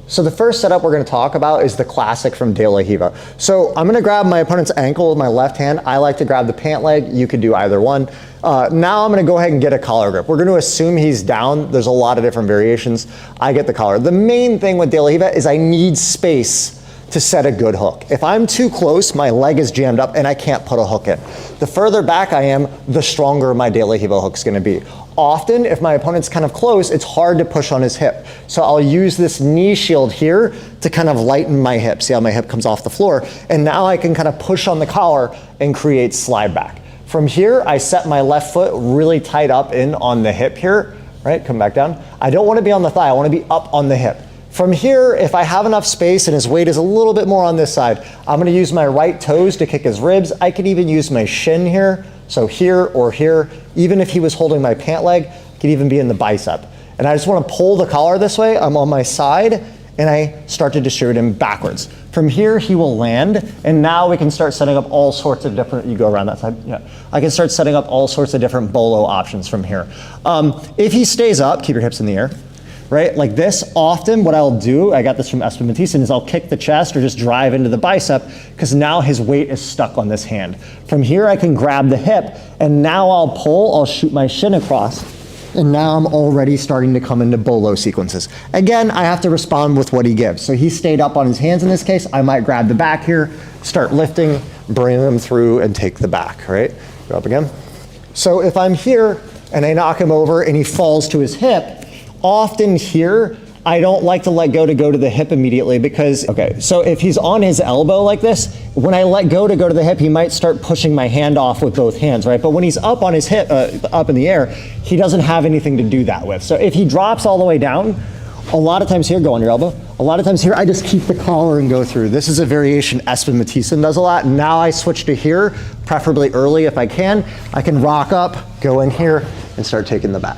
So the first setup we're going to talk about is the classic from De La Riva. So I'm going to grab my opponent's ankle with my left hand. I like to grab the pant leg. You could do either one. Now I'm going to go ahead and get a collar grip. We're going to assume he's down. There's a lot of different variations. I get the collar. The main thing with De La Riva is I need space to set a good hook. If I'm too close, my leg is jammed up and I can't put a hook in. The further back I am, the stronger my De La Riva hook's going to be. Often, if my opponent's kind of close, it's hard to push on his hip. So I'll use this knee shield here to kind of lighten my hip. See how my hip comes off the floor? And now I can kind of push on the collar and create slide back. From here, I set my left foot really tight up in on the hip here, right? Come back down. I don't want to be on the thigh. I want to be up on the hip. From here, if I have enough space and his weight is a little bit more on this side, I'm going to use my right toes to kick his ribs. I could even use my shin here. So here or here, even if he was holding my pant leg, it could even be in the bicep. And I just want to pull the collar this way. I'm on my side and I start to distribute him backwards. From here, he will land, and now we can start setting up all sorts of different, you go around that side, yeah. I can start setting up all sorts of different bolo options from here. If he stays up, keep your hips in the air, right? Like this, often what I'll do, I got this from Espen Mathisen, is I'll kick the chest or just drive into the bicep because now his weight is stuck on this hand. From here, I can grab the hip, and now I'll pull, I'll shoot my shin across, and now I'm already starting to come into bolo sequences. Again, I have to respond with what he gives. So he stayed up on his hands in this case. I might grab the back here, start lifting, bring him through, and take the back, right? Go up again. So if I'm here, and I knock him over, and he falls to his hip, often here, I don't like to let go to the hip immediately because, okay, so if he's on his elbow like this, when I let go to the hip, he might start pushing my hand off with both hands, right? But when he's up on his hip, up in the air, he doesn't have anything to do that with. So if he drops all the way down, a lot of times here, go on your elbow, a lot of times here, I just keep the collar and go through. This is a variation Espen Mathisen does a lot. Now I switch to here, preferably early if I can. I can rock up, go in here, and start taking the back.